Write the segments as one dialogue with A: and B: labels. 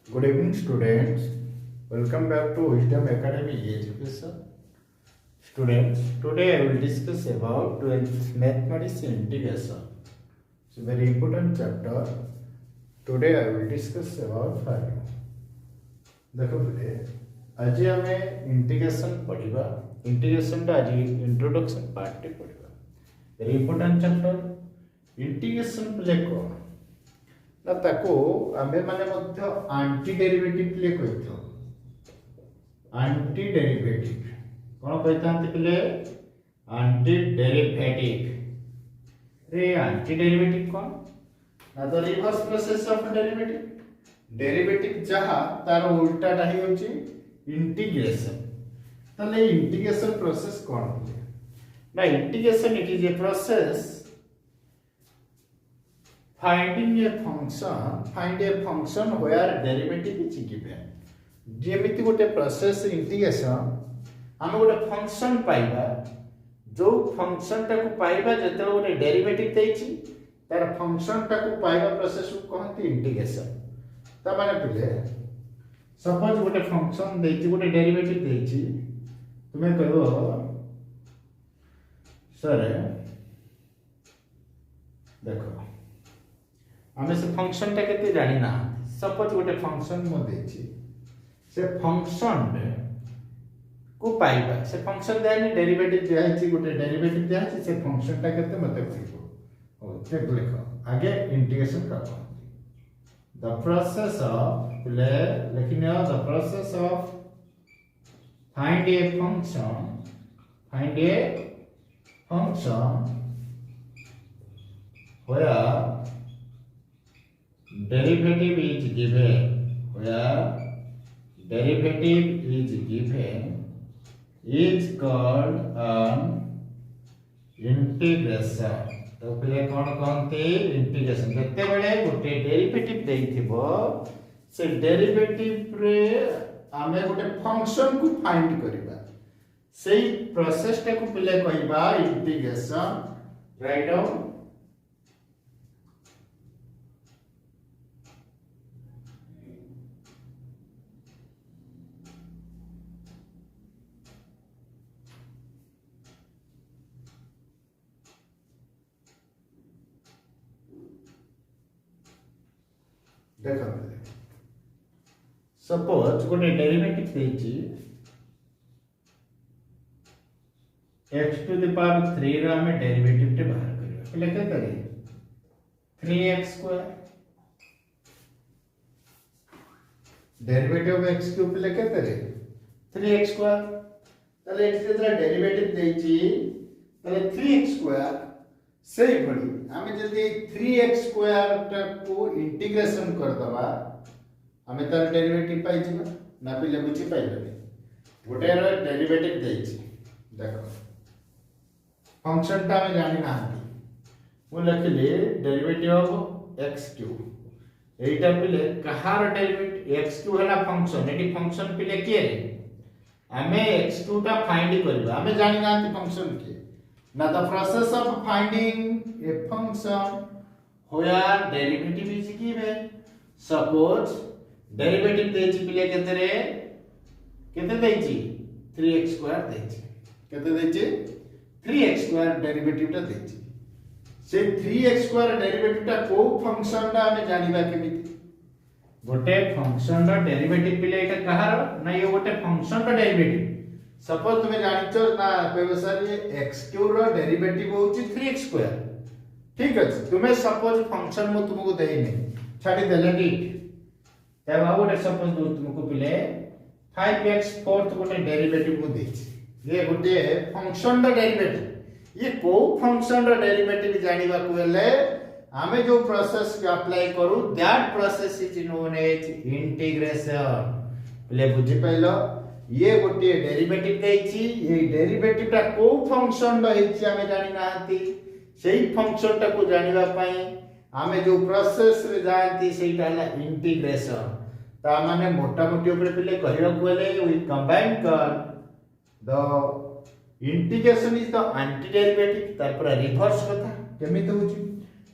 A: Good evening, students. Welcome back to Wisdom Academy Education. Students, today I will discuss about 12th Mathematics Integration. It's a very important chapter. Today I will discuss about value. देखो बेटे, आज आमे integration पढ़िबा. Integration टा आज introduction part टे पढ़िबा. Very important chapter. Integration प्ले कोन ना ताको आमे माने मध्य एंटी डेरिवेटिव प्ले कहितो. एंटी डेरिवेटिव कोन कहितांते प्ले एंटी डेरिवेटिव. रे एंटी डेरिवेटिव कोन ना तो reverse process of derivative. Derivative जहा तार उल्टाटा ही होची इंटीग्रेशन. तले इंटीग्रेशन प्रोसेस कोन होले ना integration it is a process find a function where derivative is given. जेमिति गोटे प्रोसेस इंटीग्रेशन हम गोटे फंक्शन पाइबा जो फंक्शन टाको पाइबा जते गोटे डेरिवेटिव देछि तार फंक्शन टाको पाइबा प्रोसेस को कहते इंटीग्रेशन. ता माने पहिले सपोज गोटे फंक्शन देछि गोटे डेरिवेटिव देछि तुमे कहबो सर देखो आमे से फंक्शन टा केते जानि ना. सपोज गोटे फंक्शन मो देछि से फंक्शन को पाइबा से फंक्शन देनी डेरिवेटिव देछि गोटे डेरिवेटिव देछि से फंक्शन टा केते मते कहबो. हो ते लिखो आगे इंटीग्रेशन करो. द प्रोसेस ऑफ लिखिनो the process of find a function where derivative is given is called an integration. तो पहले कौन कहते इंटीग्रेशन जते बेले गोटे डेरिवेटिव देइथिबो से डेरिवेटिव रे आमे गोटे फंक्शन को फाइंड करिबा सेही प्रोसेस टा को पहले कहबा इंटीग्रेशन. राइट डाउन देखो सपोज गोटे डेरिवेटिव देछि x टू द पावर 3 रो हमें डेरिवेटिव टे बाहर करियो पहले क्या करिए 3x square derivative of x cube पहले क्या करिए 3x स्क्वायर. तले x के द्वारा डेरिवेटिव देछि तले 3x स्क्वायर सेही भली हमें जदी 3x स्क्वायर को इंटीग्रेशन कर दबा हमें तार डेरिवेटिव पाइ जिबा ना पहिले बुझी पाइबे. गोटे रो डेरिवेटिव देछि देखो फंक्शन ता में जानि ना मु लिखले डेरिवेटिव ऑफ x क्यूब एटा पहिले कहार डेरिवेटिव x क्यूब हैला फंक्शन एटी फंक्शन पहिले के हमें x क्यूब ता फाइंड करबा हमें जानि ना फंक्शन के. Now the process of finding a function where derivative is given. Suppose derivative देछि पिले केते देछि 3x स्क्वायर देछि केते देछि 3x स्क्वायर डेरिवेटिव ता देछि से 3x स्क्वायर डेरिवेटिव ता को फंक्शन ता हमें जानिबा केमिति गोटे फंक्शन रा डेरिवेटिव पिले एटा कहार ना ये गोटे फंक्शन रा डेरिवेटिव. सपोज तुम्हें जानिचो ना व्यवसाय ये x क्यूब रो डेरिवेटिव होची 3x स्क्वायर. ठीक अछि तुम्हें सपोज फंक्शन मु तुमको देई नै छाडी देले नीट तब आ गोटे सपोज दो तुमको पिले 5x फोर्थ गोटे डेरिवेटिव मु देछि ये गोटे फंक्शन रो डेरिवेटिव ये को फंक्शन रो डेरिवेटिव जानिबा को हेले हमें जो प्रोसेस के अप्लाई करू that process is known as integration. पहले बुझी पाइलो ये गोटे डेरिवेटिव देछि ये डेरिवेटिव ता को फंक्शन रो हेछि हमें जानि नाहंती सेही फंक्शन ता को जानिबा पई हमें जो प्रोसेस रे जानती सेटा हला इंटीग्रेशन. ता माने मोटा मोटी ऊपर पहिले कहियो कोले वी कंबाइन कर the integration is the anti derivative तार पर रिवर्स कथा केमिति होछि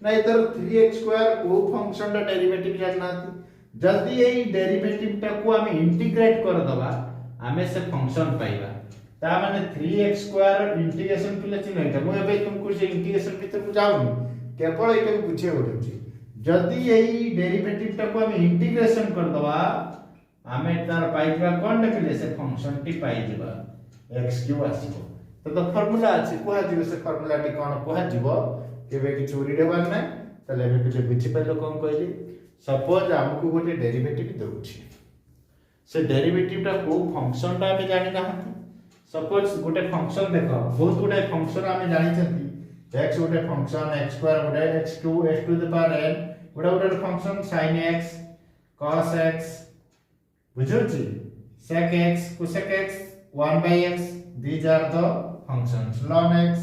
A: ना इधर 3x स्क्वायर को फंक्शन दा डेरिवेटिव जाननाती जदि यही डेरिवेटिव टाको आम इंटीग्रेट कर दबा आमे से फंक्शन पाइबा ता माने 3x स्क्वायर इंटीग्रेशन पिले चिन्ह एटा मु एबे तुमको से इंटीग्रेशन भीतर को जाउनी केवल एटा को बुझे होछि जदि यही डेरिवेटिव टाको आम इंटीग्रेशन कर दबा आमे तार पाइबा कोन देखले से फंक्शन टी पाइ दिबा x क्यू आसीबो तो फार्मूला अछि कोहा दिबे से फार्मूला टी कोन कोहा दिबो केबे कि चोरी देबार नै तले एबे पिले बुझि पाइलो कोन कहली सपोज हमको गोटे डेरिवेटिव दउछि से डेरिवेटिव टा को फंक्शन टा आमे जानि ना सपोज गोटे फंक्शन देखो बहुत गुडे फंक्शन आमे जानि छथि x गोटे फंक्शन x स्क्वायर गोटे x2 x to the power n गोटे गोटे function sin x cos x बुझुछि sec x cosec x 1/x these are the functions ln x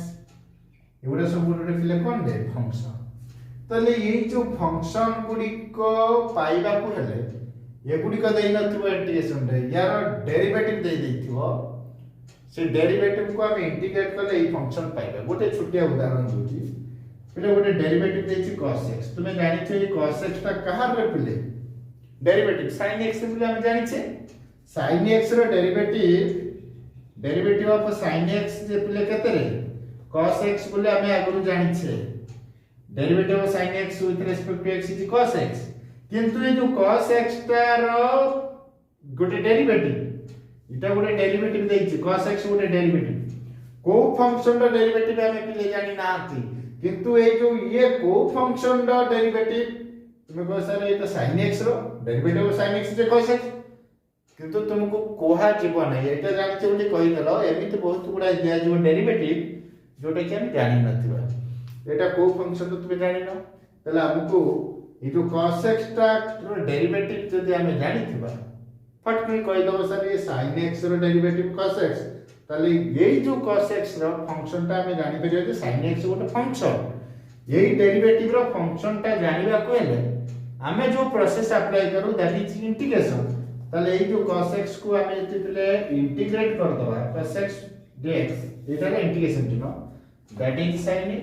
A: एगुडा सब गोटे पिले कोन दे फंक्शन तले ये जो फंक्शन गुडी को पाइबा को हेले ये गुडी को देइ नथिबो इंटीग्रेशन रे यार डेरिवेटिव देइ देथिबो से डेरिवेटिव को हम इंटीग्रेट करले ई फंक्शन पाइबा गोटे छोटिया उदाहरण दूची पिले गोटे डेरिवेटिव देछि cos x तुमे जानि छै cos x ता कहां रे पिले डेरिवेटिव sin x पिले हम जानि छै sin x रो डेरिवेटिव ऑफ sin x जे पिले केते रे cos x बोले हमें आगु जानि छै derivative of sin x with respect to x is cos x किंतु ये जो cos x रो गोटे डेरिवेटिव इटा गोटे डेरिवेटिव देइ छै cos x गोटे डेरिवेटिव को फंक्शन रो डेरिवेटिव हमें पिले जानि नाथि किंतु ये जो ये को फंक्शन रो डेरिवेटिव तुमे को सर ये तो sin x रो डेरिवेटिव ऑफ sin x जे cos x किंतु तुमको कोहा जीवन है एटा जानि छै बोली कहि देलो एमिति बहुत गुडा दिया जो डेरिवेटिव जोटा कि हम जानि नथिबा एटा को फंक्शन तो तुमे जानि न तले हमको ये जो cos x टा रो डेरिवेटिव जदि हमें जानि थिबा फट कहि कहि दबो सर ये sin x रो डेरिवेटिव cos x तले यही जो cos x रो फंक्शन टा हमें जानि परियो जे sin x गोटे फंक्शन यही डेरिवेटिव रो फंक्शन टा जानिबा को हेले हमें जो प्रोसेस अप्लाई करू दैट इज इंटीग्रेशन तले यही जो cos x को हमें जति पले इंटीग्रेट कर दबा cos x dx एटा रे integration know that is sin x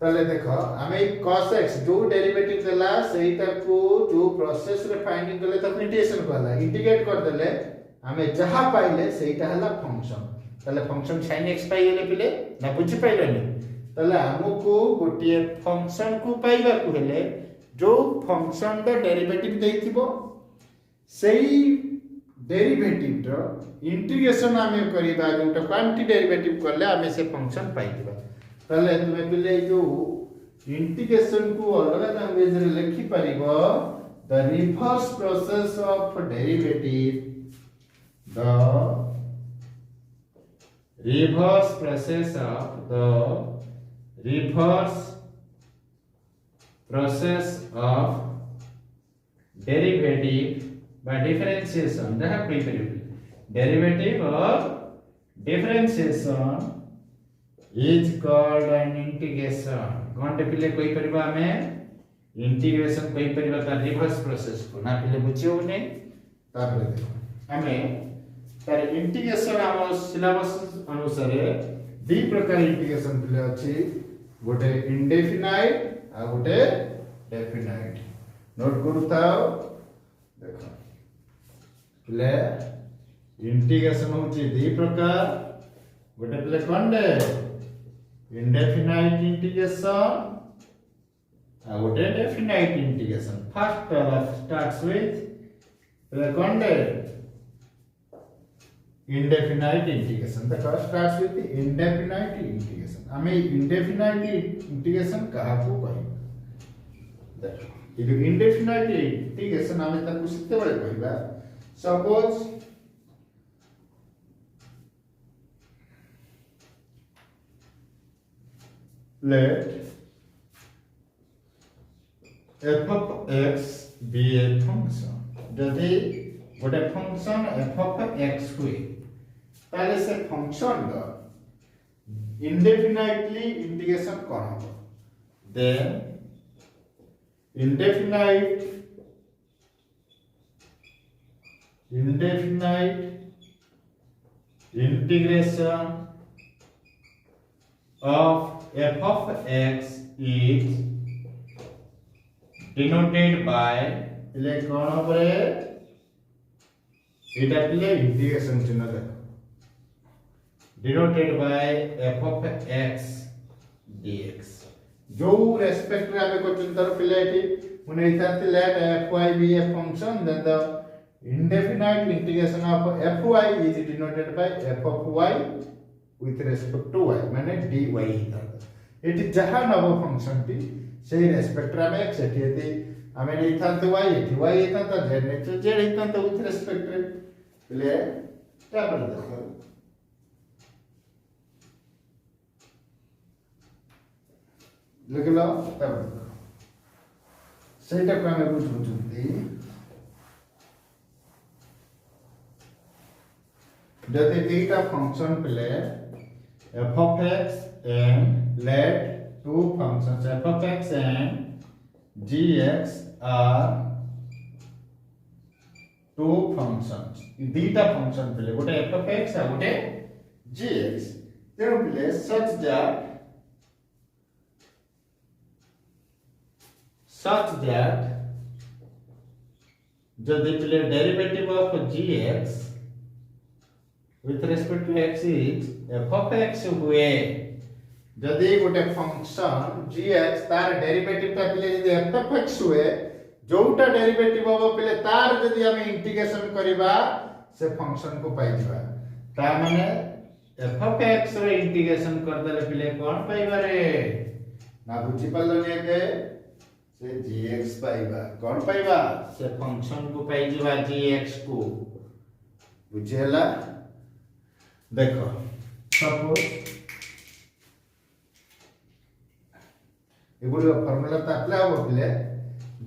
A: तले देखो हमें cos x जो डेरिवेटिव देला सेटा को जो प्रोसेस रे फाइंडिंग करले त इंटीग्रेशन करला इंटीग्रेट कर देले हमें जहां पाइले सेटा हला फंक्शन तले फंक्शन sin x पाइले पिले ना बुझि पाइले तले हमको गोटिए फंक्शन को पाइबा को हेले जो फंक्शन द डेरिवेटिव देथिबो सेही डेरिवेटिव रो इंटीग्रेशन हमें करिबा जोटा क्वांटिटी डेरिवेटिव करले हमें से फंक्शन पाइबा तले तुमे पिले जो इंटीग्रेशन को अलग लैंग्वेज रे लिखि परिबो the reverse process of derivative the reverse process of derivative by differentiation जहा कोई परिबो derivative of differentiation is called an integration कोनटे पिले कोई परिबा हमें इंटीग्रेशन कोई परिबा ता रिवर्स प्रोसेस को ना पिले बुझियो नै तापर देखो हमें तार इंटीग्रेशन हम सिलेबस अनुसार दी प्रकार इंटीग्रेशन पिले अछि गोटे इंडेफिनाइट आ गोटे डेफिनाइट नोट करू ताओ देखो पिले इंटीग्रेशन होछि दी प्रकार गोटे पिले कोनडे इंडेफिनाइट इंटीग्रेशन आ गोटे definite integration first starts with पिले कोनडे indefinite integration the first starts with the indefinite integration हमें indefinite integration कहा को कहि देखो ये जो indefinite integration हमें ताकू सिते बळे कहिबा suppose let f of x be a function जदि गोटे फंक्शन f of x हुए ताले से फंक्शन द indefinitely integration कौन हो then indefinite integration of f of x is
B: denoted by
A: ପିଲେ କଣ ଉପରେ ଏଇଟା ପିଲେ ଇଣ୍ଟିଗ୍ରେସନ ଚିହ୍ନ ଦେଖ
B: denoted by f of x dx
A: जो रेस्पेक्ट रे आमे क्वेश्चन तर पिले एठी ମୁଁ ନେଇଥାନ୍ତି let fy be a function then the indefinite integration of fy is denoted by f of y with respect to y माने dy ହେଇଥାନ୍ତା एठी जहा नव फंक्शन टी सेही रेस्पेक्ट रे आमे x एठी एति आमे नेइथान्ते y एठी y ହେଇଥାନ୍ତା z nature z ହେଇଥାନ୍ता with respect रे पिले तापर देखो लिखलो तापर ସେଇଟା କୁ ଆମେ ବୁଝୁଛନ୍ତି ଯଦି ଦିଟା ଫଙ୍କସନ ପିଲେ f of x and let two functions f of x and gx are two functions ଦିଟା ଫଙ୍କସନ ପିଲେ ଗୋଟେ f of x ଆଉ ଗୋଟେ gx ତେଣୁ ପିଲେ such that जदि पिले derivative of gx with respect to x is f of x हुए जदि गोटे फंक्शन gx तार डेरिवेटिव ता पिले जदि f of x हुए जोटा डेरिवेटिव हो पिले तार जदि हम इंटीग्रेशन करबा से फंक्शन को पाई दिबा ता माने f of x रे इंटीग्रेशन कर देले पिले कोन पाइबा रे ना बुझी पालो ने के से gx पाइबा कोन पाइबा से फंक्शन को पाई जिबा gx को बुझेला देखो सपोज एगुलो फार्मूला त अप्लाई हो पिले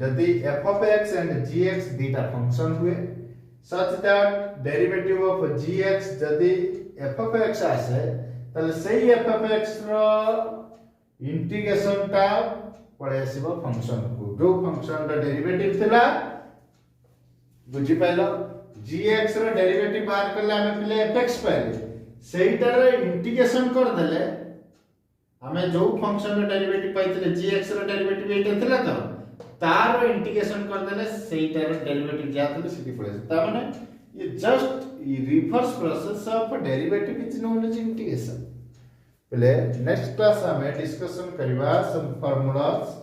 A: यदि f of x and gx दीटा फंक्शन हुए such that derivative of gx यदि f of x आसे तले सही f of x रो इंटीग्रेशन टा पड़े आसीबो फंक्शन को जो फंक्शन रा डेरिवेटिव थिला बुझी पाइलो gx रो डेरिवेटिव बाहर करले हमें पिले fx पाइले सेइटार इंटीग्रेशन कर देले हमें जो फंक्शन रा डेरिवेटिव पाइतले gx रो डेरिवेटिव एटा थिला तो तार इंटीग्रेशन कर देले सेइटार डेरिवेटिव जा थिले सिटी पड़े ता माने ये जस्ट ये reverse process of derivative is known as integration पहले नेक्स्ट क्लास में डिस्कशन करबा सम फार्मूलास